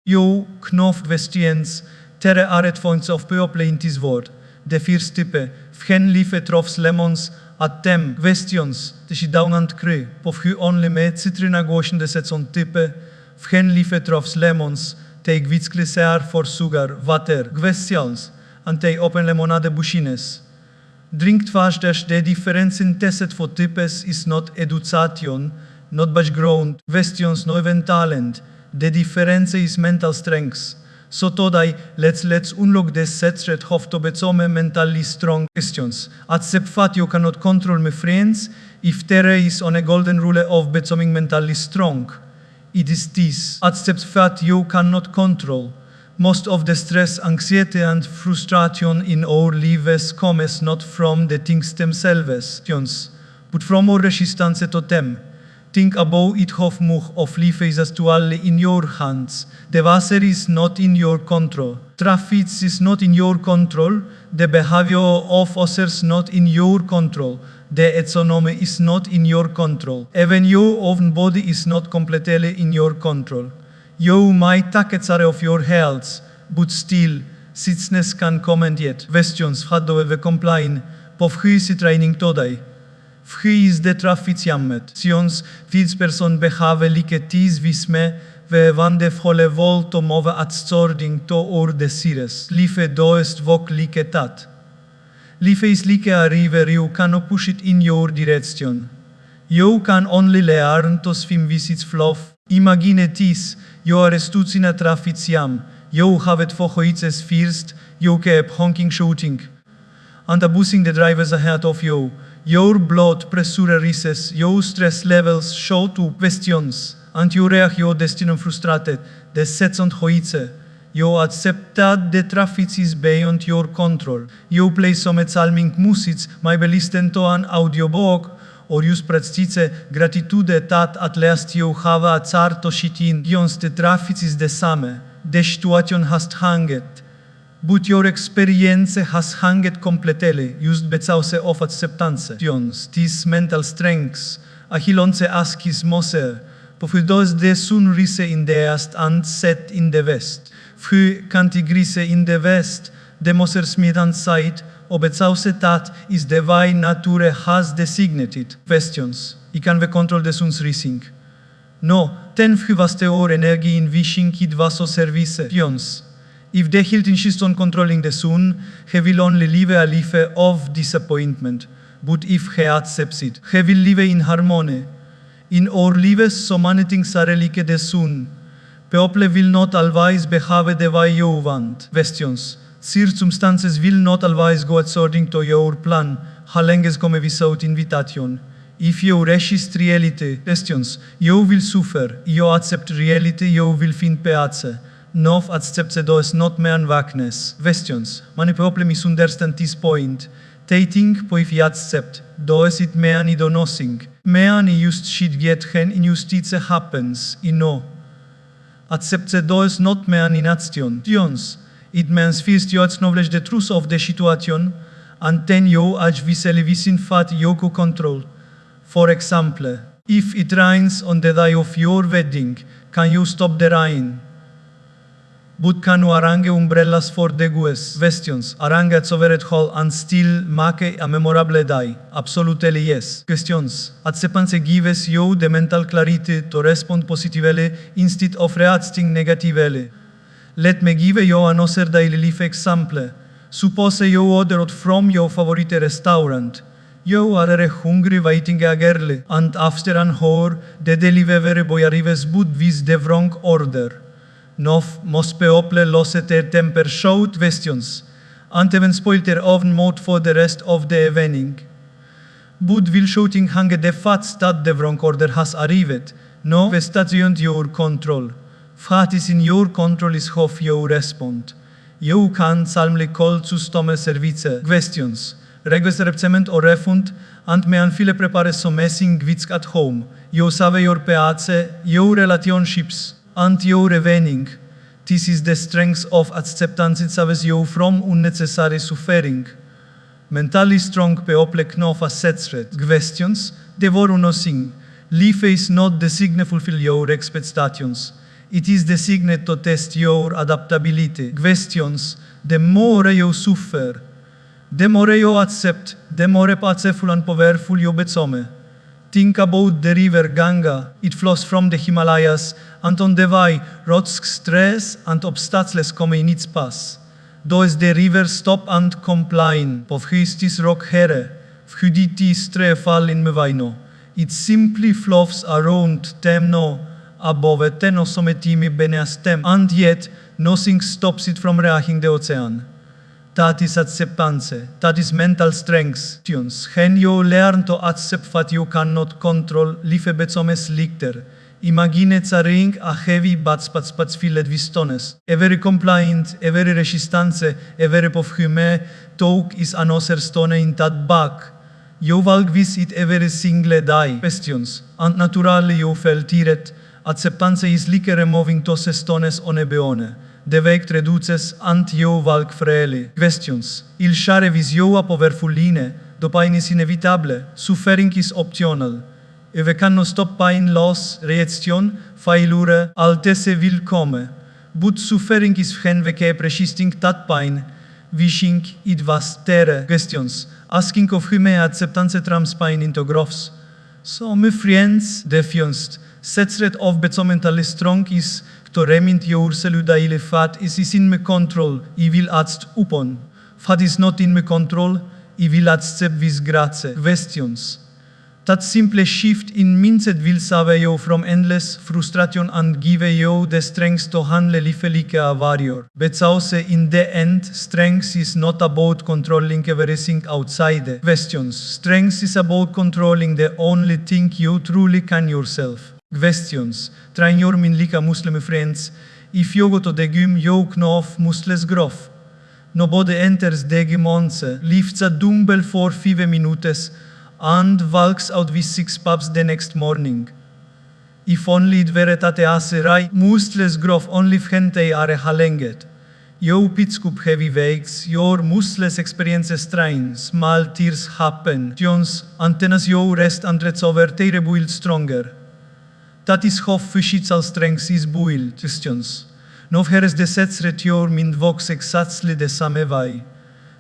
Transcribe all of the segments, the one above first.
Jo knov questions, terre aret points of people in this world. De first type, vgen lieve trofs lemons, at them questions, de she downant kry, pov hu only me citrina goshen de sets on type, vgen lieve trofs lemons, take vitsklisear for sugar, water, questions, and take open lemonade bushines. Drink twarz też de difference in testet for types is not education, not background, questions no even talent, the difference is mental strengths. So today, let's unlock the secret of to become mentally strong questions. Accept that you cannot control my friends, if there is on a golden rule of becoming mentally strong. It is this. Accept that you cannot control. Most of the stress, anxiety and frustration in our lives comes not from the things themselves, but from our resistance to them. Think about it how much of life is actually in your hands. The weather is not in your control. Traffic is not in your control. The behavior of others not in your control. The economy is not in your control. Even your own body is not completely in your control. You might take care of your health, but still, sickness can come and yet. Questions had to complain. Po who is training today? Who is the traffic jammet? Sions, which person behave like this visme, we van de volle vol to move at sorting to or desires. Life doest vok like that. Life is like a river, you cannot push it in your direction. You can only learn to swim with its flow. Imagine this, you are stuck in a traffic jam. You have it for hoitzes first, you keep honking shooting. And abusing the drivers ahead of you. Your blood pressure rises, your stress levels show to questions, and you react your destiny frustrated, the sets on hoitze. You accept that the traffic is beyond your control. You play some calming music, maybe listen to an audiobook, or use practice gratitude that at last you have a chart to shit in. Beyond the traffic is the same. The situation has hanged. But your experience has hanged completely, used because of acceptance. These mental strengths, a hilonce askis moser, pofudos de sun rise in the east and set in the west. Fu cantigrise in the west, the moser smith and side, obecause that is the way nature has designated. Questions. I can we control the sun's rising? No, ten fhyvaste or energy in wishing it vaso service. Pions. If the hilt insists on controlling the sun, he will only live a life of disappointment. But if he accepts it, he will live in harmony. In our lives, so many things are like the sun. People will not always behave the way you want. Questions. Circumstances will not always go according to your plan. Halenges come without invitation. If you resist reality, questions, you will suffer. You accept reality, you will find peace. Nov accepts does not mean weakness. Questions. Many people misunderstand this point. They think po if you accept, does it mean do nothing. Mean just shit get hen injustice happens, no. Accept does not mean inaction. It means first you acknowledge the truth of the situation, and then you act within that you can control. For example, if it rains on the day of your wedding, can you stop the rain? But can you arrange umbrellas for the guests? Questions. Arrange it over at hall and still make a memorable day? Absolutely yes. Questions. Acceptance gives you the mental clarity to respond positively instead of reacting negatively. Let me give you another daily life example. Suppose you ordered from your favorite restaurant. You are very hungry waiting eagerly, and after an hour, the delivery boy arrives but with the wrong order. Nov most people lost their temper, shout questions, and even spoiled their own mood for the rest of the evening. But will shouting hang the fact that the wrong order has arrived? No, that's beyond your control. What is in your control is how you respond. You can calmly call customer service. Questions. Request repayment or refund, and may file prepare some messing wits at home. You save your peace, your relationships, and your evening. This is the strength of acceptance. It saves you from unnecessary suffering. Mentally strong people know a set questions. They were nothing. Life is not the signal fulfill your expectations. It is designed to test your adaptability. Questions. The more you suffer, the more you accept, the more powerful and powerful you become. Think about the river Ganga. It flows from the Himalayas, and on the way, roads, stress and obstacles come in its path. Does the river stop and complain? Povchistis rock here, vchuditis trefal in mevaino. It simply flows around them no, above ten osometimi beneastem, and yet nothing stops it from reaching the ocean. That is acceptance, that is mental strength. When you learn to accept what you cannot control, life becomes lighter. Imagine carrying a heavy backpack filled with stones. Every complaint, every resistance, every povhume talk is another stone in that bag. You walk with it every single day. Questions. And naturally you feel tired. Acceptance is like removing those stones on a beone. The weight reduces and you walk freely. Questions. Il share with you a powerful line. The pain is inevitable. Suffering is optional. We cannot stop pain, loss, reaction, failure, altesse will come. But suffering is when we keep resisting that pain, wishing it was there. Questions. Asking of whom acceptance trans pain into growth. So my friends, the first secret of becoming mentally strong is to remind yourself daily that is in my control, I will act upon. What is not in my control, I will accept with grace. Questions. That simple shift in mindset will save you from endless frustration and give you the strength to handle life like a warrior. But also in the end, strength is not about controlling everything outside. Questions. Strength is about controlling the only thing you truly can yourself. Questions. Train your mind like a Muslim friends. If you go to the gym, you know muscles growth. Nobody enters the gym once, lifts a dumbbell for 5 minutes, and walks out with 6 pups the next morning. If only it were that right, muscles grow only when they are halenged. You pick up heavy weights, your muscles experience strain, small tears happen, and as you rest and recover, they rebuild stronger. That is how physical strength is built. Questions. Now here is the secret your mind works exactly the same way.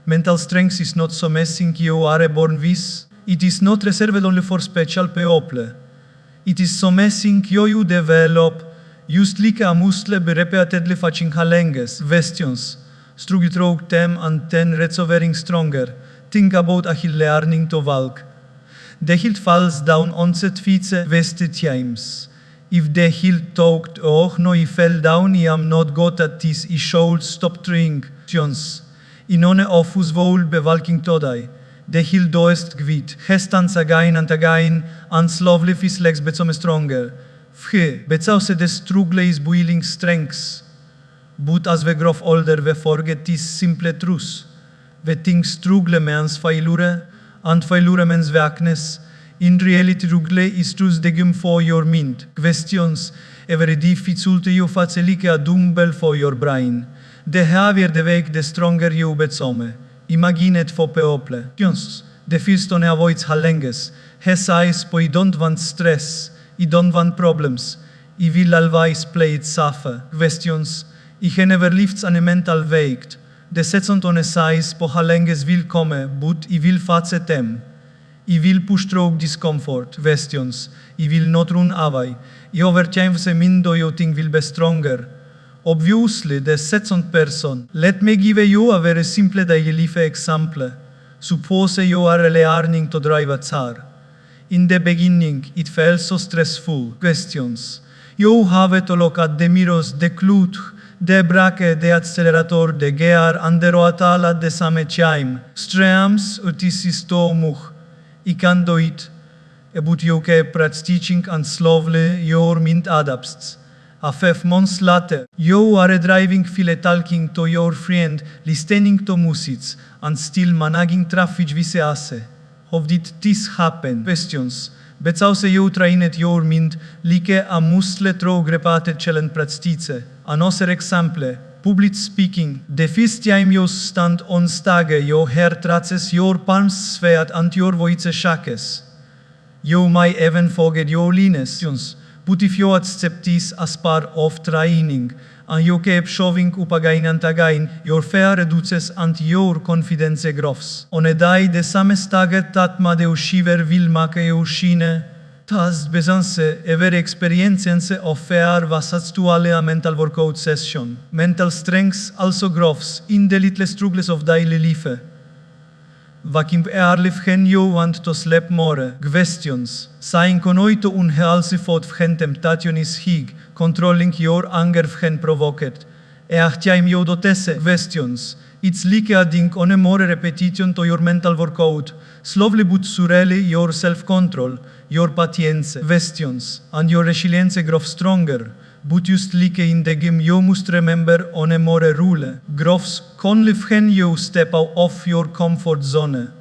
Mental strength is not something you are born with. It is not reserved only for special people. It is something you develop, used like a muscle by repeatedly fetching halenges, questions, structure them and then recovering stronger. Think about a hill learning to walk. The hill falls down on set feet wasted times. If the hill talked, oh no, I fell down, I am not good at this, I should stop trying. In one of us will be walking today. The hill doest gvit, he stands again and slowly his legs become stronger. But also the struggle is building strength. But as we grow older, we forget this simple truth. We think struggle means failure, and failure means weakness. In reality, struggle is just the game for your mind. Questions. Every difficulty you face like a dumbbell for your brain. The heavier the weight, the stronger you become. Imagine it for people. The first one avoids halenges. He says, I don't want stress. I don't want problems. I will always play it safe. Questions. He never lifts any mental weight. The second one says, po halenges will come, but I will face them. I will push through discomfort. Questions. I will not run away. I over time the mind you think will be stronger. Obviously, the second person. Let me give you a very simple daily life example. Suppose you are learning to drive a car. In the beginning, it felt so stressful. Questions. You have to look at the mirrors, the clutch, the brake, the accelerator, the gear, and the road all at the same time. Streams, it is too much. I can do it. But you keep practicing and slowly your mind adapts. A 5 months later, you are driving while talking to your friend, listening to music, and still managing traffic with ace. How did this happen? Questions. But also you trained your mind like a muscle through repeated challenge practice. Another example, public speaking. The first time you stand on stage, your hair traces, your palms sweat, and your voice shakes. You might even forget your lines. But if you accept this as part of training, and you keep showing up again and again, your fear reduces and your confidence grows. On a day de same staget tatma de usciver vilma che uscine, tas besanse every experience of fear was actually a mental workout session. Mental strength also grows in the little struggles of daily life. Vakim ärlig hen you want to sleep more. Questions. Sain conoito unhealthy thought hen temptation is hig, controlling your anger hen provoked. Achtiaim you dotese. Questions. It's like adding on a more repetition to your mental workout. Slowly but surely your self-control, your patience, questions, and your resilience grow stronger. But just like in the game, you must remember on a more rule. Grows only when you step out of your comfort zone.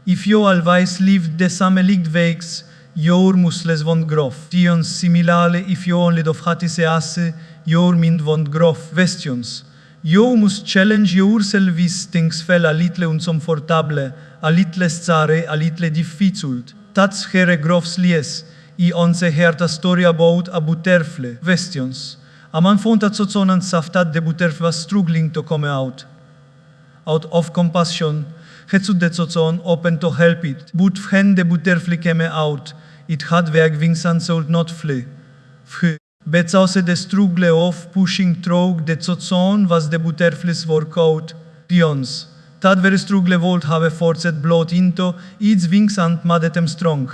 If you always live the same ways, your muscles won't grow. Similarly, if you only do fattise, your mind won't grow. Questions. You must challenge yourself with things feel a little uncomfortable, a little scary, a little difficult. That's here grows lies. I onze heard a story about a butterfly. Questions. A man found that so and that the butterfly was struggling to come out. Out of compassion, he stood the Tsotson open to help it. But when the butterfly came out, it had vague wings and should not flee. But also the struggle of pushing through the Tsotson was the butterfly's workout. Pions. That very struggle would have forced blood into its wings and made them strong.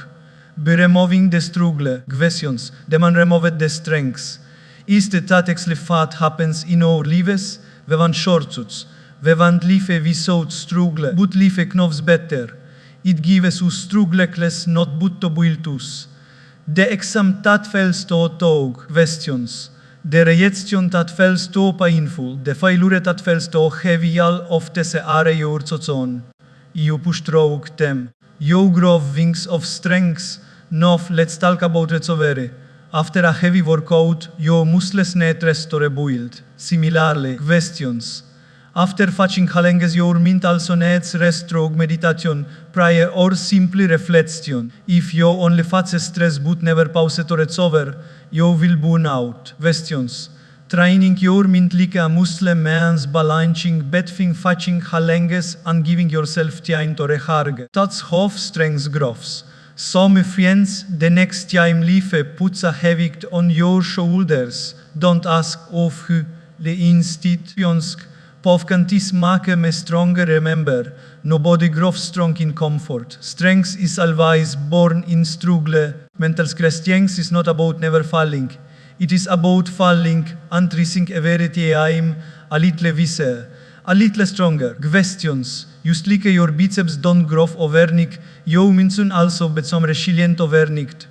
By removing the struggle, questions, the man removed the strengths. Is that actually what happens in our lives? We want shortcuts. We want life without struggle, but life knows better. It gives us struggleless, not but to build us. The exam that fails to talk, questions. The reaction that fails to painful, the failure that fails to heavy all of the are your tsotson. You push through them. You grow wings of strength. Now, let's talk about recovery. After a heavy workout, your muscles need rest to rebuild. Similarly, questions. After fetching challenges, your mind also needs rest through meditation, prayer, or simply reflection. If you only face stress but never pause to recover, you will burn out. Questions. Training your mind like a muscle means balancing between fetching challenges and giving yourself time to recharge. That's how strength grows. So my friends, the next time life puts a heavy weight on your shoulders, don't ask of who the institutions Povkantis make me stronger. Remember, nobody grows strong in comfort. Strength is always born in struggle. Mental strength is not about never falling. It is about falling and rising every time a little wiser, a little stronger. Questions. Just like your biceps don't grow overnight, you müssen also become resilient overnight.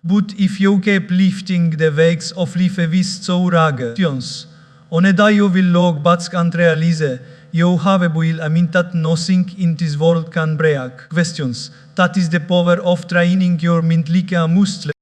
But if you keep lifting the weights of life with so questions, on a day you will look back and realize you have built a mind that nothing in this world can break. Questions. That is the power of training your mind like a muscle.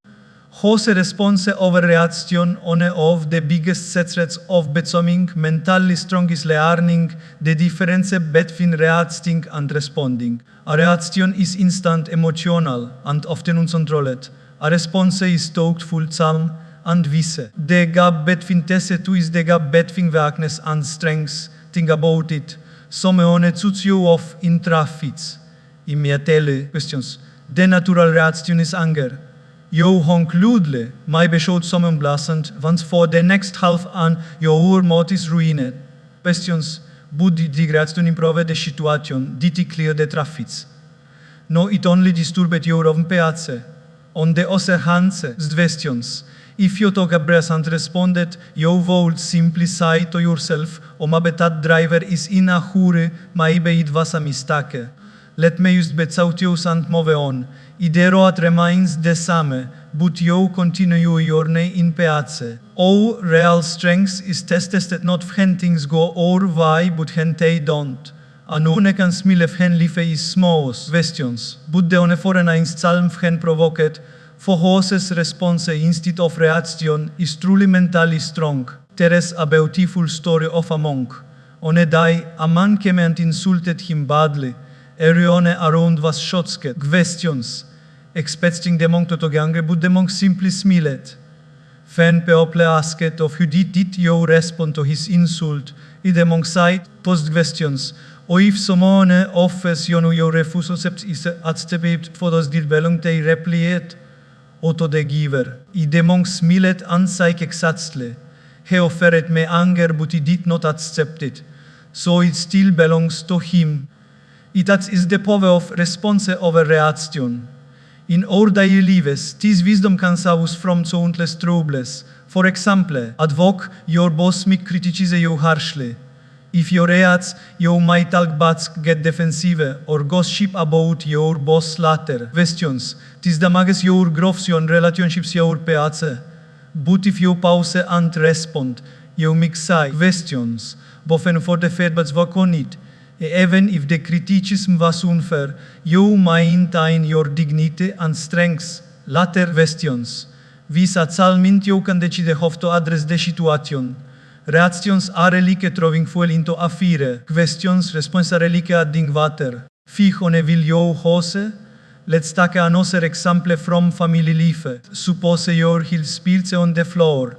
Whose response over reaction on of the biggest secrets of becoming mentally strong is learning the difference between reacting and responding. A reaction is instant, emotional, and often uncontrolled. A response is thoughtful, calm, and wise. The gap between these two is the gap between weakness and strength. Think about it. Some only suits you off in traffics. Immediately, questions. The natural reaction is anger. You conclude, maybe showed some unpleasant, once for the next half and your mood is ruined. Questions. But the reaction improve the situation, did it clear the traffics? No, it only disturbed your own piazza. On the other hand, questions. If you took a breath and responded, you would simply say to yourself, oh, maybe that driver is in a hurry, maybe it was a mistake. Let me just be cautious and move on. The road remains the same, but you continue your journey in piazza. Our real strength is tested not when things go our way, but when they don't. And one can smile when life is small. Questions. But the one for an psalm when provoked, for whose response instead of reaction is truly mentally strong. There is a beautiful story of a monk. On a day, a man came and insulted him badly. Everyone around was shocked. Questions. Expecting the monk to get angry, but the monk simply smiled. Fan people asked of who did you respond to his insult, it alongside post questions. O if someone offers you refuse is accepted for those did belong to repliate, o to the giver. I demongs millet anzeig exactly. He offered me anger, but he did not accept it. So it still belongs to him. It is the power of response over reaction. In our daily lives, this wisdom can save us from countless troubles. For example, at work, your boss may criticize you harshly. If you react, you might talk back, get defensive, or gossip about your boss later. Questions. This damages your growth and relationships your peace. But if you pause and respond, you make say questions, boven for the feedback work on it. Even if the criticism was unfair, you maintain your dignity and strengths. Later questions. Visatsalmint you can decide how to address the situation. Reactions are like throwing fuel into a fire. Questions response are like adding water. Fich on will you hose? Let's take another example from family life. Suppose your heel spills on the floor.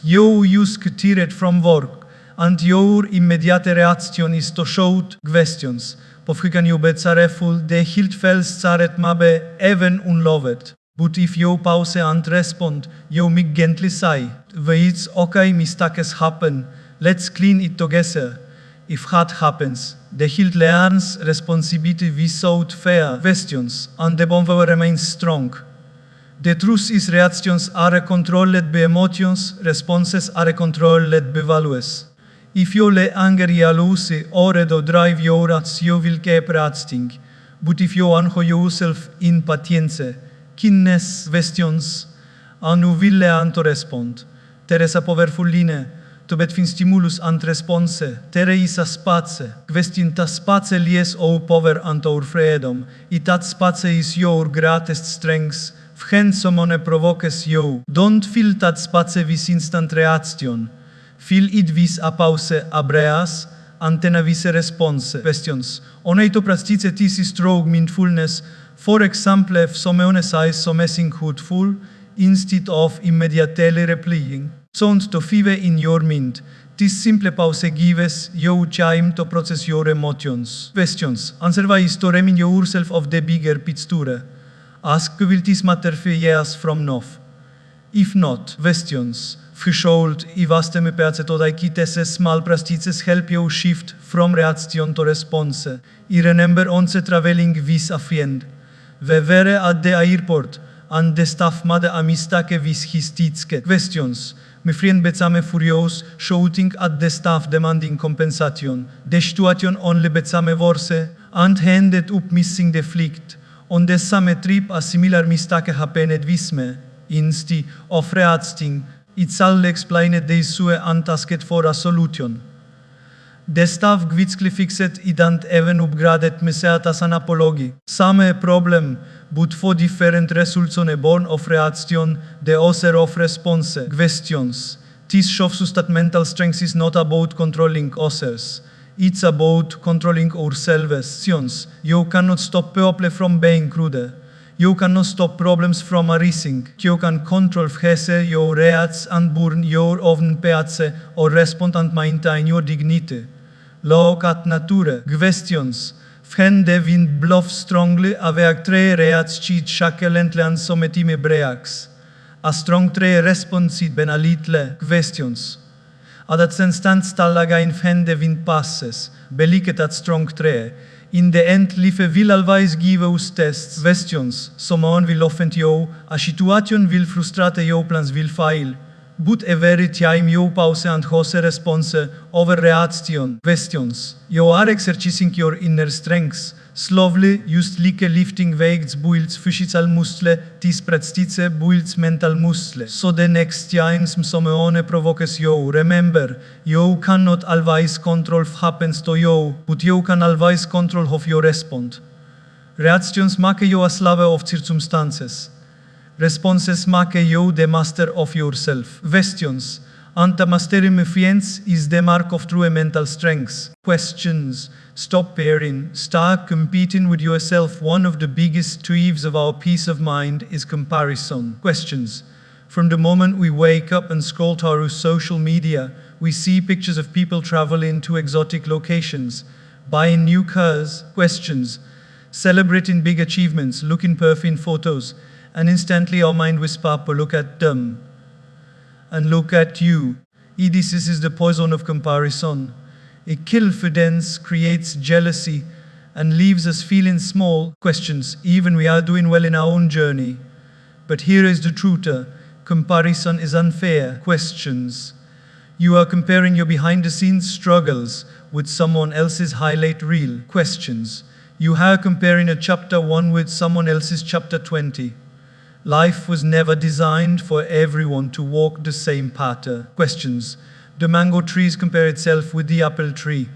You use tired from work. And your immediate reaction is to shout questions. Powhykan you be careful, the hilt fells caret mabe even unloved. But if you pause and respond, you make gently say, it's okay, mistakes happen, let's clean it together. If that happens, the hilt learns responsibility without fear. Questions, and the bond will remain strong. The truth is reactions are controlled by emotions, responses are controlled by values. If you let anger loose or to drive your acts, you will keep reacting. But if you anchor yourself in patience, kindness, questions, and you will learn to respond. There is a powerful line to between stimulus and response. There is a space. Question ta space lies our power and our freedom. It that space is your greatest strength. When someone provokes you, don't feel that space with instant reaction. Feel it with a pause, a breath, and then with a response. Questions. Only to practice this is strong mindfulness. For example, if someone says something hurtful, instead of immediately replying, sound to feel in your mind. This simple pause gives you time to process your emotions. Questions. Answer is to remind yourself of the bigger picture. Ask will this matter for years from now? If not, questions. Threshold I vasteme peace todai kitese small practices help you shift from reaction to response. I remember once traveling with a friend. We were at the airport and the staff made a mistake with his ticket. Questions. My friend became furious, shouting at the staff demanding compensation. The situation only became worse and ended up missing the flight. On the same trip a similar mistake happened with me. Instead of reacting, it's all explained the issue and asked for a solution. The staff quickly fixed it and even upgraded me as an apology. Same problem, but for different results on a born of reaction, the other of response. Questions. This shows us that mental strength is not about controlling others. It's about controlling ourselves. You cannot stop people from being crude. You cannot stop problems from arising. You can control how you react and burn your own peace or respond and maintain your dignity. Look at nature. Questions. When the wind blows strongly, a tree reacts shakelently and sometime breaks. A strong tree responds it ben a little. Questions. At that instant again when the wind passes, beliket that strong tree. In the end, life will always give us tests, questions. Someone will offend you, a situation will frustrate your plans will fail. But every time you pause and have a response over reaction, questions. You are exercising your inner strengths. Slowly, just like lifting weights builds physical muscle, this practice builds mental muscle. So the next time someone provokes you, remember, you cannot always control what happens to you, but you can always control how you respond. Reactions make you a slave of circumstances. Responses make you the master of yourself. Questions. And the mastery, my friends, is the mark of true mental strength. Questions. Stop pairing. Start competing with yourself. One of the biggest thieves of our peace of mind is comparison. Questions. From the moment we wake up and scroll through social media, we see pictures of people traveling to exotic locations, buying new cars, questions, celebrating big achievements, looking perfect in photos, and instantly our mind whispers, look at them, and look at you. This is the poison of comparison. It kills confidence, creates jealousy, and leaves us feeling small, questions, even we are doing well in our own journey. But here is the truth, comparison is unfair, questions. You are comparing your behind-the-scenes struggles with someone else's highlight reel, questions. You are comparing a chapter 1 with someone else's chapter 20. Life was never designed for everyone to walk the same path, questions. The mango trees compare itself with the apple tree.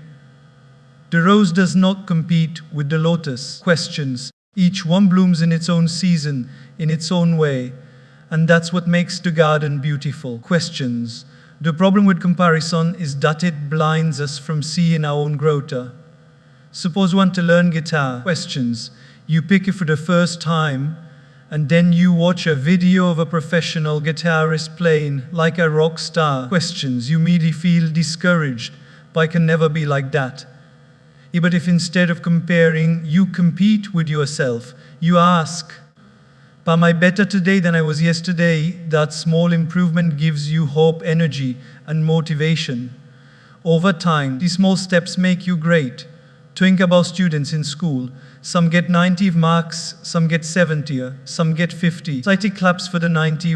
The rose does not compete with the lotus, questions. Each one blooms in its own season, in its own way. And that's what makes the garden beautiful, questions. The problem with comparison is that it blinds us from seeing our own growth. Suppose you want to learn guitar, questions. You pick it for the first time, and then you watch a video of a professional guitarist playing like a rock star, questions. You immediately feel discouraged, but I can never be like that. But if instead of comparing, you compete with yourself, you ask, am I better today than I was yesterday? That small improvement gives you hope, energy, and motivation. Over time, these small steps make you great. Think about students in school. Some get 90 marks, some get 70, some get 50. Society claps for the 90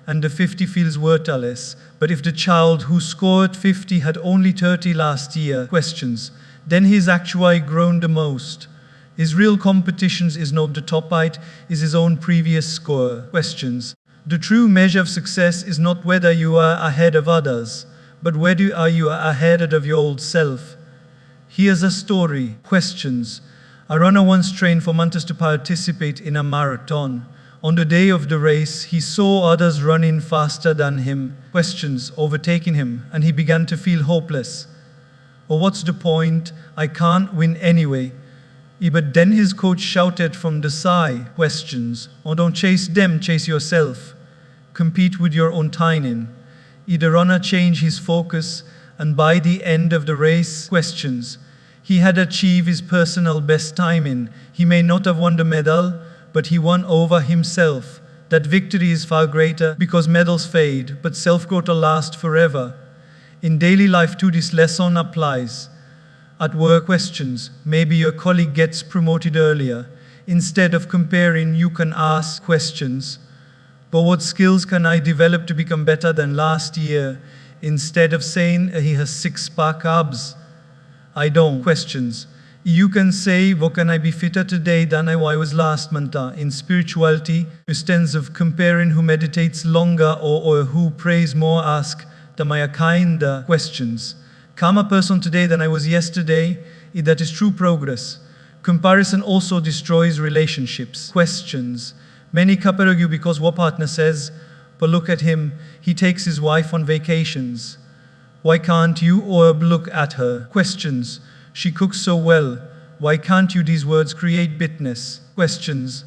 and the 50 feels worthless. But if the child who scored 50 had only 30 last year, questions, then he's actually grown the most. His real competition is not the top height, is his own previous score, questions. The true measure of success is not whether you are ahead of others, but whether are you ahead of your old self. Here's a story, questions. A runner once trained for months to participate in a marathon. On the day of the race, he saw others running faster than him, questions, overtaking him, and he began to feel hopeless. Or what's the point? I can't win anyway. But then his coach shouted from the side, questions. Oh, don't chase them, chase yourself. Compete with your own timing. The runner changed his focus, and by the end of the race, questions. He had achieved his personal best timing. He may not have won the medal, but he won over himself. That victory is far greater because medals fade, but self-growth will last forever. In daily life too, this lesson applies. At work, questions. Maybe your colleague gets promoted earlier. Instead of comparing, you can ask questions. But what skills can I develop to become better than last year? Instead of saying he has 6-pack abs. I don't, questions. You can say, what can I be fitter today than I was last month? In spirituality, instead of comparing who meditates longer or who prays more, ask, am I a kinder? Questions. Calmer person today than I was yesterday, that is true progress. Comparison also destroys relationships. Questions. Many couples argue because one partner says, but look at him, he takes his wife on vacations. Why can't you? Or look at her. Questions. She cooks so well. Why can't you? These words create bitterness. Questions.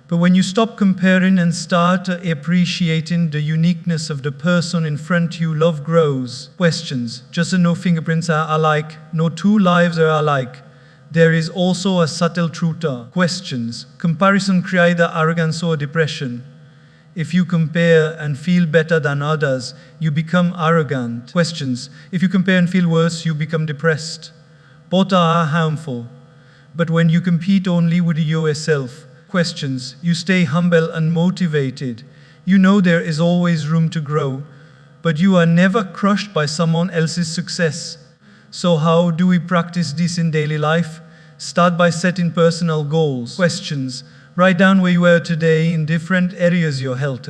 But when you stop comparing and start appreciating the uniqueness of the person in front of you, love grows. Questions. Just as no fingerprints are alike, no two lives are alike. There is also a subtle truth. Questions. Comparison creates arrogance or depression. If you compare and feel better than others, you become arrogant. Questions. If you compare and feel worse, you become depressed. Both are harmful. But when you compete only with yourself, questions, you stay humble and motivated. You know there is always room to grow, but you are never crushed by someone else's success. So how do we practice this in daily life? Start by setting personal goals. Questions. Write down where you are today in different areas: your health,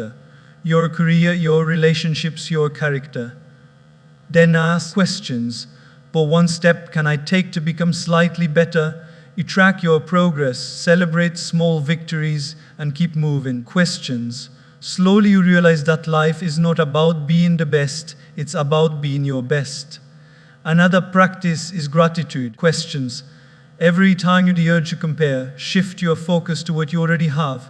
your career, your relationships, your character. Then ask questions. But one step can I take to become slightly better? You track your progress, celebrate small victories, and keep moving. Questions. Slowly you realize that life is not about being the best, it's about being your best. Another practice is gratitude. Questions. Every time you have the urge to compare, shift your focus to what you already have.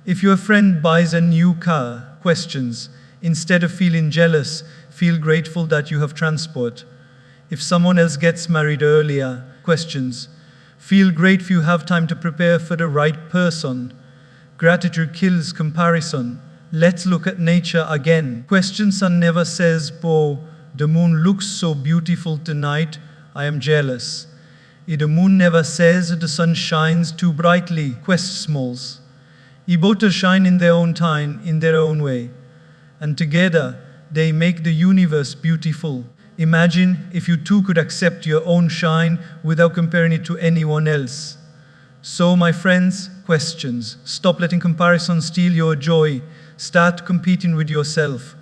If your friend buys a new car, Questions. Instead of feeling jealous, feel grateful that you have transport. If someone else gets married earlier. Questions. Feel great if you have time to prepare for the right person. Gratitude kills comparison. Let's look at nature again. Question. Sun never says, "Oh, the moon looks so beautiful tonight, I am jealous." The moon never says, "The sun shines too brightly." Questions. Both shine in their own time, in their own way. And together, they make the universe beautiful. Imagine if you too could accept your own shine without comparing it to anyone else. So, my friends, questions. Stop letting comparison steal your joy. Start competing with yourself.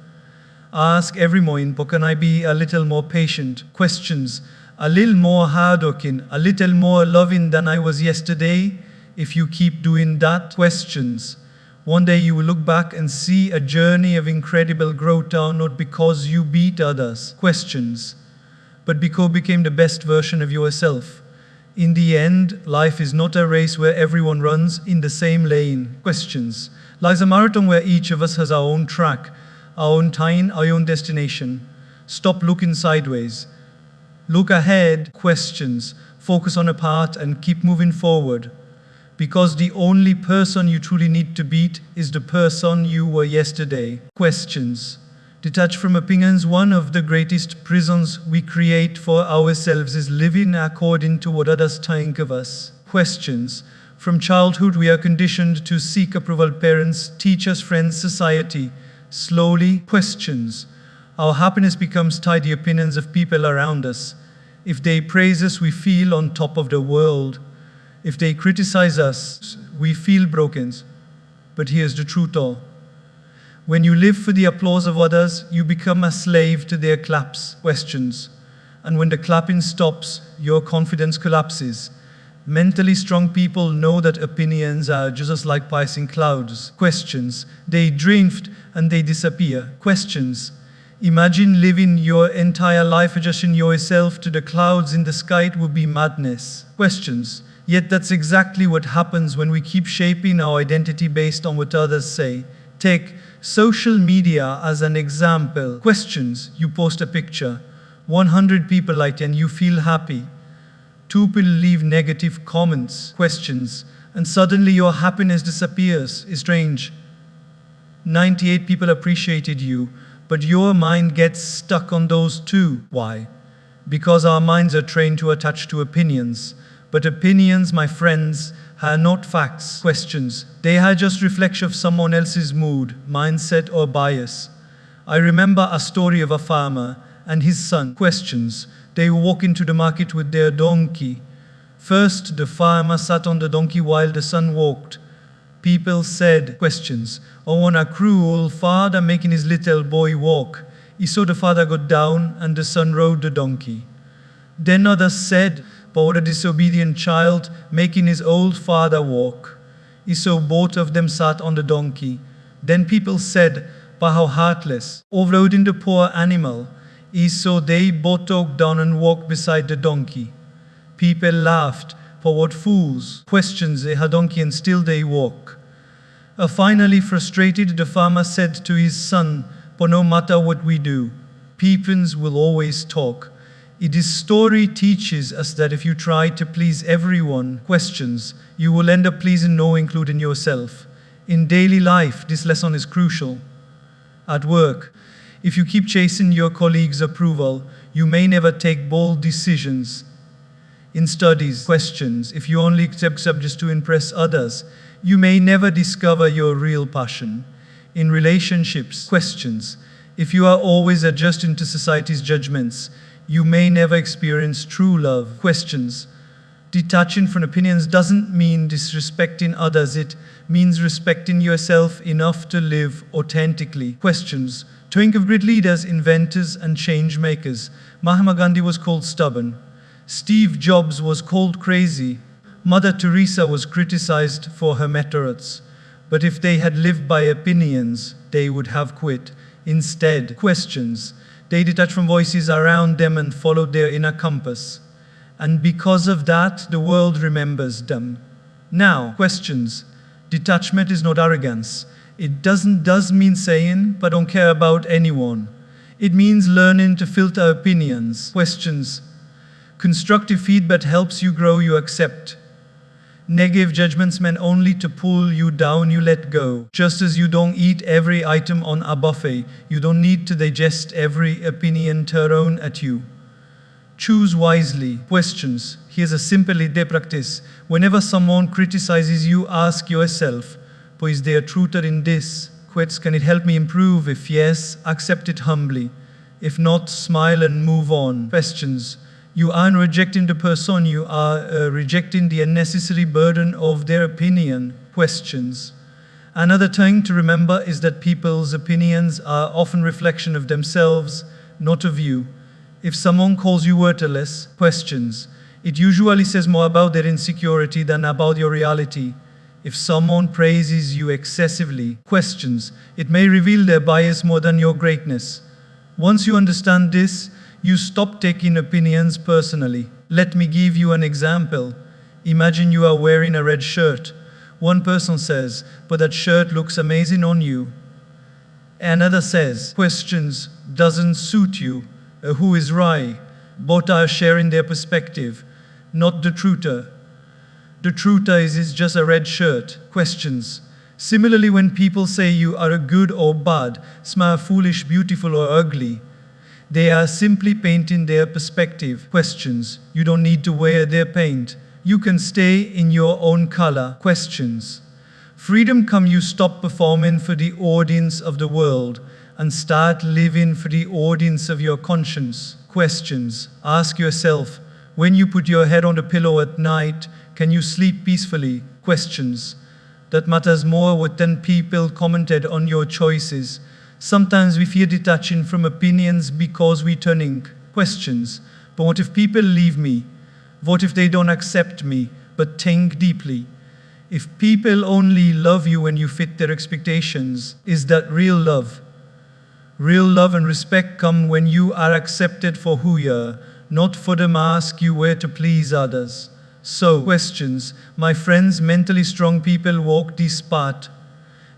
Ask every morning, can I be a little more patient? Questions. A little more hardworking, a little more loving than I was yesterday? If you keep doing that. Questions. One day you will look back and see a journey of incredible growth, not because you beat others. Questions. But because you became the best version of yourself. In the end, life is not a race where everyone runs in the same lane. Questions. Life is a marathon where each of us has our own track, our own time, our own destination. Stop looking sideways. Look ahead. Questions. Focus on a path and keep moving forward. Because the only person you truly need to beat is the person you were yesterday. Questions. Detached from opinions, one of the greatest prisons we create for ourselves is living according to what others think of us. Questions. From childhood, we are conditioned to seek approval. Parents, teachers, friends, society. Slowly. Questions. Our happiness becomes tied to the opinions of people around us. If they praise us, we feel on top of the world. If they criticize us, we feel broken. But here's the truth all. When you live for the applause of others, you become a slave to their claps. Questions. And when the clapping stops, your confidence collapses. Mentally strong people know that opinions are just like passing clouds. Questions. They drift and they disappear. Questions. Imagine living your entire life adjusting yourself to the clouds in the sky. It would be madness. Questions. Yet that's exactly what happens when we keep shaping our identity based on what others say. Take social media as an example. Questions. You post a picture. 100 people like it and you feel happy. 2 people leave negative comments. Questions. And suddenly your happiness disappears. It's strange. 98 people appreciated you, but your mind gets stuck on those 2. Why? Because our minds are trained to attach to opinions. But opinions, my friends, are not facts. Questions. They are just reflection of someone else's mood, mindset, or bias. I remember a story of a farmer and his son. Questions. They walk into the market with their donkey. First, the farmer sat on the donkey while the son walked. People said, questions. Oh, what a cruel father making his little boy walk. He saw the father go down and the son rode the donkey. Then others said, but what a disobedient child making his old father walk. He saw both of them sat on the donkey. Then people said, but how heartless, overloading the poor animal. He saw they both took down and walked beside the donkey. People laughed, for what fools. Questions, they had donkey and still they walk. Finally frustrated, the farmer said to his son, but no matter what we do, people will always talk. This story teaches us that if you try to please everyone, questions, you will end up pleasing no one, including yourself. In daily life, this lesson is crucial. At work, if you keep chasing your colleagues' approval, you may never take bold decisions. In studies, questions, if you only accept subjects to impress others, you may never discover your real passion. In relationships, questions, if you are always adjusting to society's judgments, you may never experience true love. Questions. Detaching from opinions doesn't mean disrespecting others. It means respecting yourself enough to live authentically. Questions. Think of great leaders, inventors, and change makers. Mahatma Gandhi was called stubborn. Steve Jobs was called crazy. Mother Teresa was criticized for her methods. But if they had lived by opinions, they would have quit. Instead, questions. They detached from voices around them and followed their inner compass. And because of that, the world remembers them. Now, questions. Detachment is not arrogance. It does mean saying, but don't care about anyone. It means learning to filter opinions, questions. Constructive feedback helps you grow, you accept. Negative judgments meant only to pull you down, you let go. Just as you don't eat every item on a buffet, you don't need to digest every opinion thrown at you. Choose wisely. Questions. Here's a simple idea practice. Whenever someone criticizes you, ask yourself, is there truth in this? Can it help me improve? If yes, accept it humbly. If not, smile and move on. Questions. You aren't rejecting the person, you are rejecting the unnecessary burden of their opinion. Questions. Another thing to remember is that people's opinions are often reflection of themselves, not of you. If someone calls you worthless, questions. It usually says more about their insecurity than about your reality. If someone praises you excessively, questions. It may reveal their bias more than your greatness. Once you understand this, you stop taking opinions personally. Let me give you an example. Imagine you are wearing a red shirt. One person says, but that shirt looks amazing on you. Another says, questions, doesn't suit you. Who is right? Both are sharing their perspective, not the truther. The truther is just a red shirt. Questions. Similarly, when people say you are a good or bad, smart, foolish, beautiful or ugly, they are simply painting their perspective. Questions. You don't need to wear their paint. You can stay in your own color. Questions. Freedom comes you stop performing for the audience of the world and start living for the audience of your conscience. Questions. Ask yourself, when you put your head on the pillow at night, can you sleep peacefully? Questions. That matters more what 10 people commented on your choices. Sometimes we fear detaching from opinions because we turning. Questions. But what if people leave me? What if they don't accept me? But think deeply. If people only love you when you fit their expectations, is that real love? Real love and respect come when you are accepted for who you are, not for the mask you wear to please others. So, questions. My friends, mentally strong people walk this path.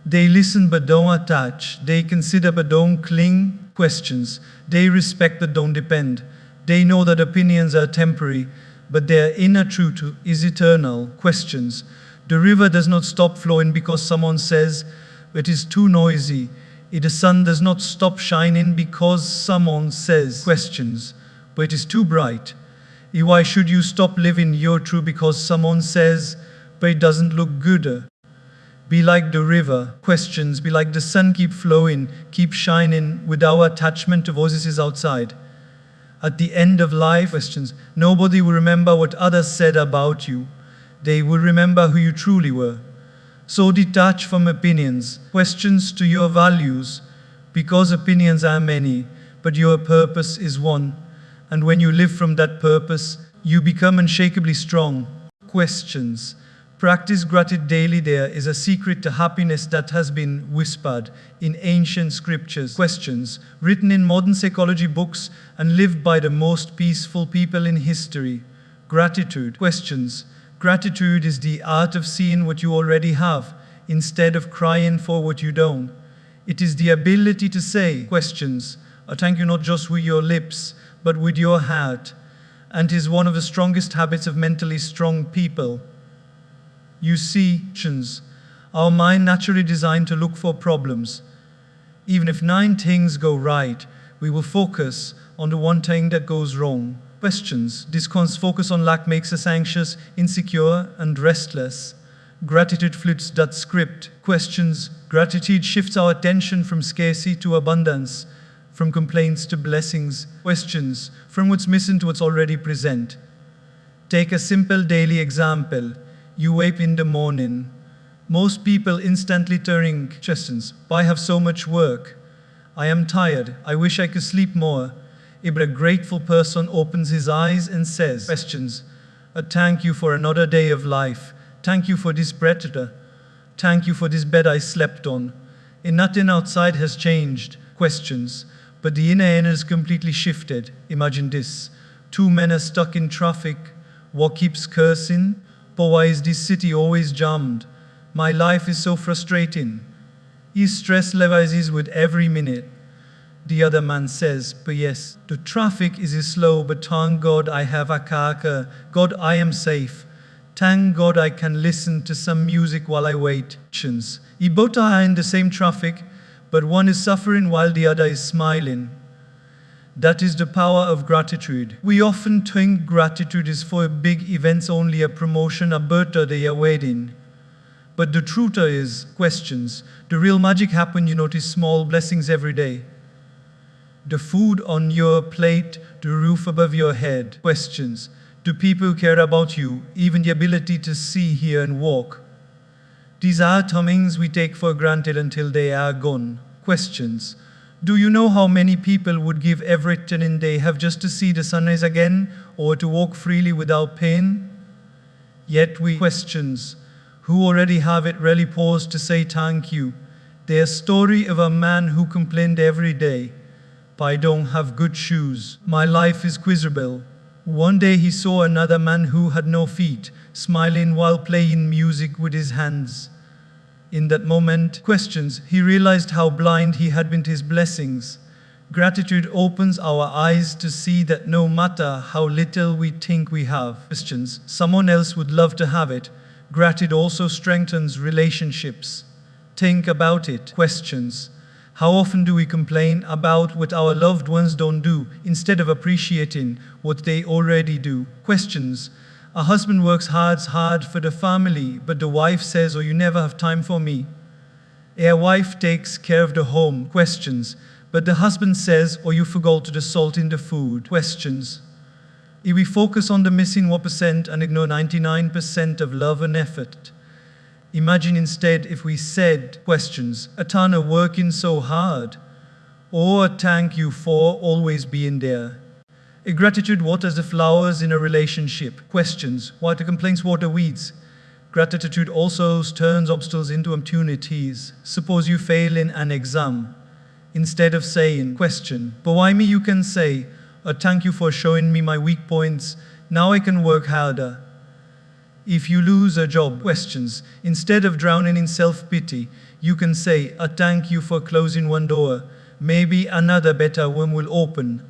They listen but don't attach. They consider but don't cling. Questions. They respect but don't depend. They know that opinions are temporary, but their inner truth is eternal. Questions. The river does not stop flowing because someone says it is too noisy. The sun does not stop shining because someone says. Questions. But it is too bright. Why should you stop living your truth because someone says, but it doesn't look good? Be like the river. Questions. Be like the sun, keep flowing, keep shining without attachment to voices outside. At the end of life, questions. Nobody will remember what others said about you. They will remember who you truly were. So detach from opinions. Questions to your values, because opinions are many, but your purpose is one. And when you live from that purpose, you become unshakably strong. Questions. Practice gratitude daily. There is a secret to happiness that has been whispered in ancient scriptures. Questions. Written in modern psychology books and lived by the most peaceful people in history. Gratitude. Questions. Gratitude is the art of seeing what you already have instead of crying for what you don't. It is the ability to say, questions, thank you not just with your lips, but with your heart, and is one of the strongest habits of mentally strong people. You see, our mind naturally designed to look for problems. Even if 9 things go right, we will focus on the one thing that goes wrong. Questions. This focus on lack makes us anxious, insecure, and restless. Gratitude flips that script. Questions. Gratitude shifts our attention from scarcity to abundance, from complaints to blessings. Questions. From what's missing to what's already present. Take a simple daily example. You wake in the morning. Most people instantly turning questions. Why have so much work? I am tired. I wish I could sleep more. But a grateful person opens his eyes and says, questions. Thank you for another day of life. Thank you for this breath. Thank you for this bed I slept on. And nothing outside has changed. Questions. But the inner energy is completely shifted. Imagine this. 2 men are stuck in traffic. What keeps cursing? But why is this city always jammed? My life is so frustrating. His stress rises with every minute. The other man says, but yes, the traffic is slow, but thank God I have a car. God, I am safe. Thank God I can listen to some music while I wait. Both are in the same traffic, but one is suffering while the other is smiling. That is the power of gratitude. We often think gratitude is for big events only, a promotion, a birthday, a wedding. But the truth is, the real magic happens when you notice small blessings every day. The food on your plate, the roof above your head. Do people care about you, even the ability to see, hear, and walk? These are things we take for granted until they are gone. Do you know how many people would give everything they have just to see the sunrise again, or to walk freely without pain? Yet we who already have it really pause to say thank you. Their story of a man who complained every day, I don't have good shoes, my life is miserable. One day he saw another man who had no feet, smiling while playing music with his hands. In that moment, he realized how blind he had been to his blessings. Gratitude opens our eyes to see that no matter how little we think we have, someone else would love to have it. Gratitude also strengthens relationships. Think about it. How often do we complain about what our loved ones don't do instead of appreciating what they already do? A husband works hard for the family, but the wife says, oh, you never have time for me. A wife takes care of the home. But the husband says, oh, you forgot the salt in the food. If we focus on the missing 1% and ignore 99% of love and effort. Imagine instead if we said, Atana working so hard, or thank you for always being there. A gratitude waters the flowers in a relationship. Why the complaints water weeds? Gratitude also turns obstacles into opportunities. Suppose you fail in an exam. Instead of saying, but why me, you can say, thank you for showing me my weak points, now I can work harder. If you lose a job, instead of drowning in self-pity, you can say, thank you for closing one door, maybe another better one will open.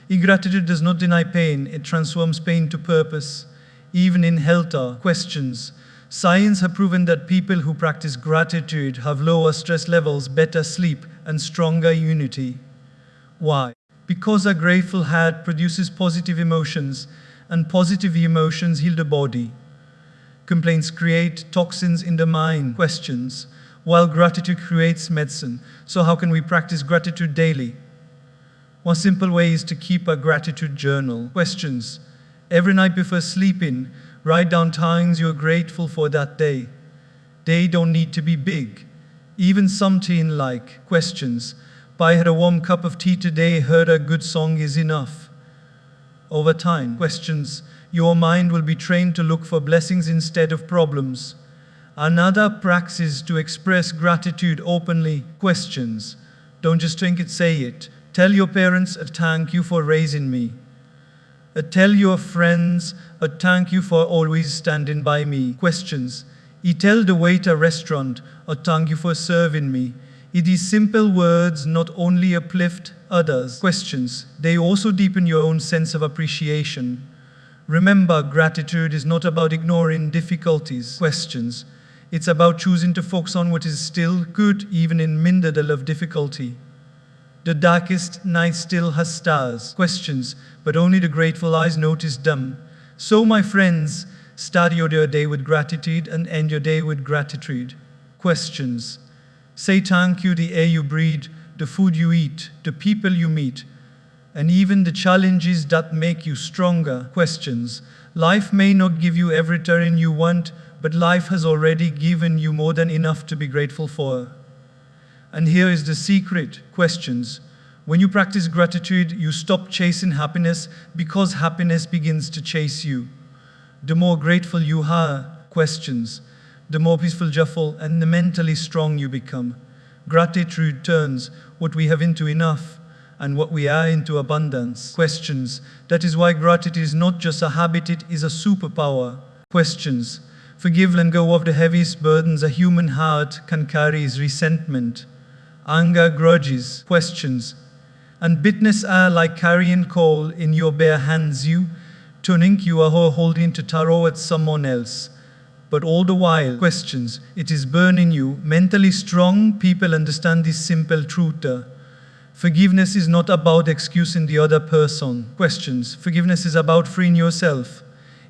Gratitude does not deny pain, it transforms pain to purpose. Even in health, science has proven that people who practice gratitude have lower stress levels, better sleep, and stronger unity. Why? Because a grateful heart produces positive emotions, and positive emotions heal the body. Complaints create toxins in the mind. While gratitude creates medicine. So how can we practice gratitude daily? One simple way is to keep a gratitude journal. Every night before sleeping, write down things you're grateful for that day. They don't need to be big. Even something like, I had a warm cup of tea today, heard a good song is enough. Over time, your mind will be trained to look for blessings instead of problems. Another practice to express gratitude openly. Don't just think it, say it. Tell your parents, thank you for raising me. Tell your friends, thank you for always standing by me. Tell the waiter restaurant, thank you for serving me. These simple words not only uplift others, they also deepen your own sense of appreciation. Remember, gratitude is not about ignoring difficulties. It's about choosing to focus on what is still good, even in middle of difficulty. The darkest night still has stars. But only the grateful eyes notice them. So, my friends, start your day with gratitude and end your day with gratitude. Say thank you, the air you breathe, the food you eat, the people you meet, and even the challenges that make you stronger. Life may not give you everything you want, but life has already given you more than enough to be grateful for. And here is the secret. When you practice gratitude, you stop chasing happiness because happiness begins to chase you. The more grateful you are, the more peaceful, joyful, and mentally strong you become. Gratitude turns what we have into enough, and what we are into abundance. That is why gratitude is not just a habit, it is a superpower. Forgive and go of the heaviest burdens a human heart can carry is resentment, anger, grudges, questions, and bitterness are like carrying coal in your bare hands. You turning you are holding to throw at someone else. But all the while, questions, it is burning you. Mentally strong people understand this simple truth. Forgiveness is not about excusing the other person. Questions, forgiveness is about freeing yourself.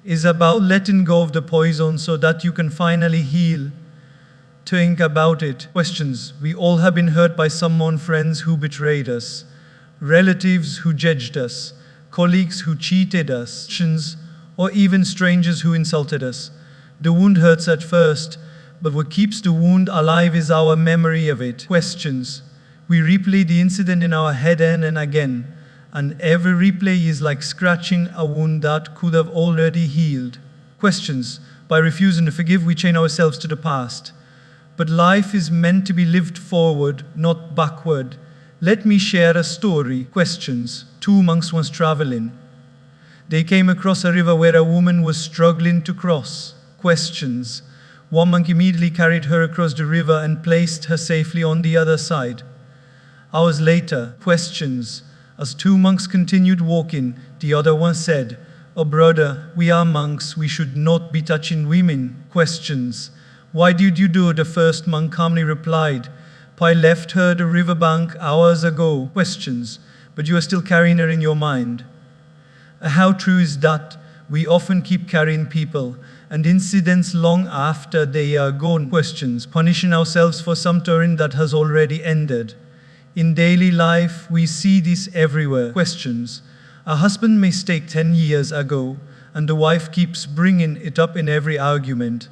Is about letting go of the poison so that you can finally heal. Think about it. Questions, we all have been hurt by someone, friends who betrayed us, relatives who judged us, colleagues who cheated us, or even strangers who insulted us. The wound hurts at first, but what keeps the wound alive is our memory of it. Questions. We replay the incident in our head again and again, and every replay is like scratching a wound that could have already healed. Questions. By refusing to forgive, we chain ourselves to the past. But life is meant to be lived forward, not backward. Let me share a story. Questions. Two monks once traveling. They came across a river where a woman was struggling to cross. Questions. One monk immediately carried her across the river and placed her safely on the other side. Hours later, questions. As two monks continued walking, the other one said, "Oh brother, we are monks, we should not be touching women." Questions. "Why did you do it?" The first monk calmly replied, "I left her at the riverbank hours ago." Questions. "But you are still carrying her in your mind." How true is that? We often keep carrying people and incidents long after they are gone. Questions. Punishing ourselves for some turn that has already ended. In daily life, we see this everywhere. Questions. A husband may stake 10 years ago, and the wife keeps bringing it up in every argument.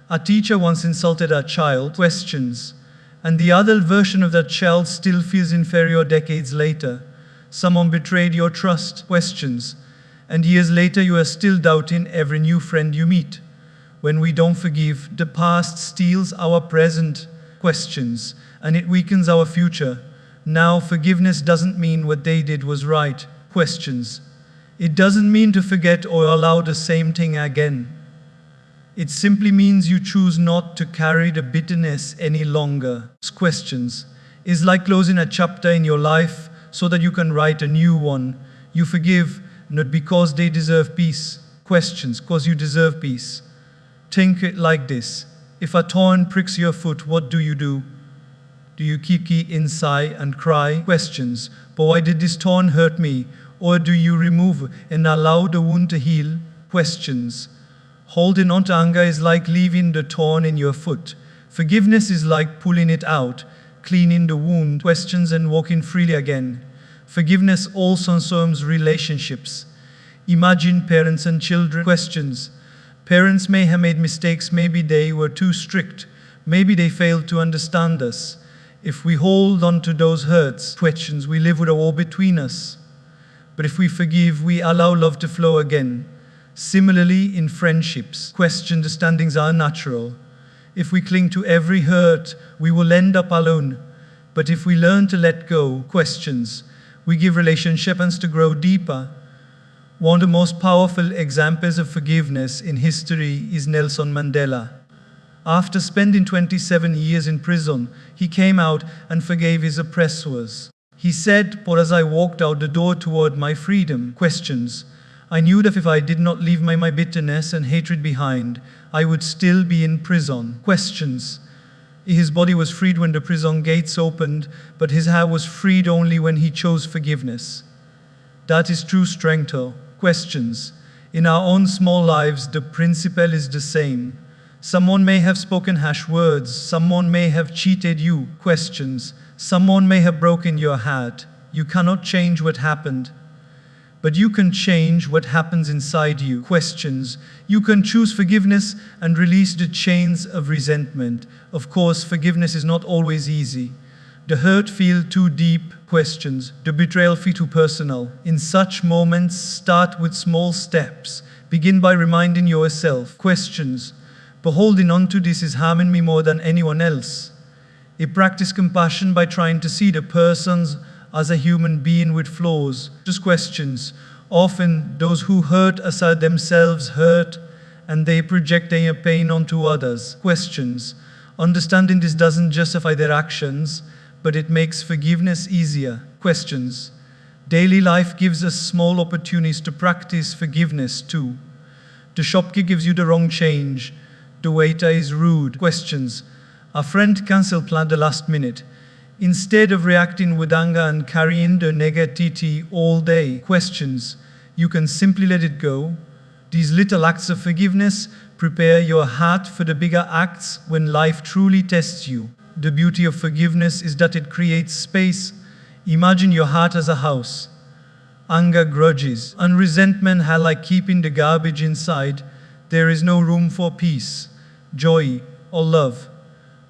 A teacher once insulted a child. Questions. And the adult version of that child still feels inferior decades later. Someone betrayed your trust. Questions. And years later, you are still doubting every new friend you meet. When we don't forgive, the past steals our present. Questions. And it weakens our future. Now, forgiveness doesn't mean what they did was right. Questions. It doesn't mean to forget or allow the same thing again. It simply means you choose not to carry the bitterness any longer. Questions. It's like closing a chapter in your life so that you can write a new one. You forgive, not because they deserve peace. Questions, because you deserve peace. Think it like this. If a thorn pricks your foot, what do you do? Do you keep it inside and cry? Questions, but why did this thorn hurt me? Or do you remove and allow the wound to heal? Questions. Holding on to anger is like leaving the thorn in your foot. Forgiveness is like pulling it out, cleaning the wound. Questions, and walking freely again. Forgiveness also concerns relationships. Imagine parents and children. Questions. Parents may have made mistakes. Maybe they were too strict. Maybe they failed to understand us. If we hold on to those hurts, questions, we live with a wall between us. But if we forgive, we allow love to flow again. Similarly, in friendships, understandings are natural. If we cling to every hurt, we will end up alone. But if we learn to let go, we give relationships to grow deeper. One of the most powerful examples of forgiveness in history is Nelson Mandela. After spending 27 years in prison, he came out and forgave his oppressors. He said, "For as I walked out the door toward my freedom," I knew that if I did not leave my bitterness and hatred behind, I would still be in prison. His body was freed when the prison gates opened, but his heart was freed only when he chose forgiveness. That is true strength. In our own small lives, the principle is the same. Someone may have spoken harsh words. Someone may have cheated you. Someone may have broken your heart. You cannot change what happened. But you can change what happens inside you. You can choose forgiveness and release the chains of resentment. Of course, forgiveness is not always easy. The hurt feels too deep. The betrayal feels too personal. In such moments, start with small steps. Begin by reminding yourself, but holding on to this is harming me more than anyone else. Practice compassion by trying to see the person as a human being with flaws. Often, those who hurt us are themselves hurt, and they project their pain onto others. Questions. Understanding this doesn't justify their actions, but it makes forgiveness easier. Questions. Daily life gives us small opportunities to practice forgiveness too. The shopkeeper gives you the wrong change. The waiter is rude. Questions. A friend cancelled plan at the last minute. Instead of reacting with anger and carrying the negativity all day. Questions. You can simply let it go. These little acts of forgiveness prepare your heart for the bigger acts when life truly tests you. The beauty of forgiveness is that it creates space. Imagine your heart as a house. Anger, grudges, and resentment are like keeping the garbage inside. There is no room for peace, joy, or love.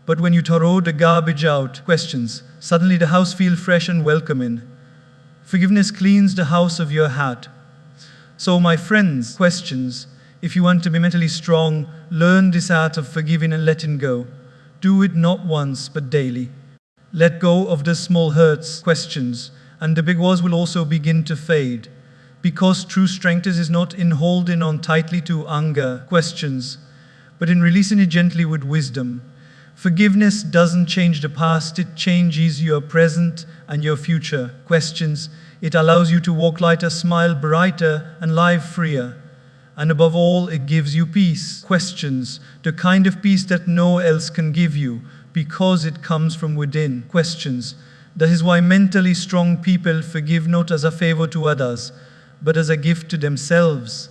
But when you throw the garbage out, questions, suddenly the house feels fresh and welcoming. Forgiveness cleans the house of your heart. So my friends, questions, if you want to be mentally strong, learn this art of forgiving and letting go. Do it not once, but daily. Let go of the small hurts, questions, and the big walls will also begin to fade. Because true strength is not in holding on tightly to anger, questions, but in releasing it gently with wisdom. Forgiveness doesn't change the past, it changes your present and your future. Questions. It allows you to walk lighter, smile brighter, and live freer. And above all, it gives you peace. Questions. The kind of peace that no one else can give you, because it comes from within. Questions. That is why mentally strong people forgive not as a favor to others, but as a gift to themselves.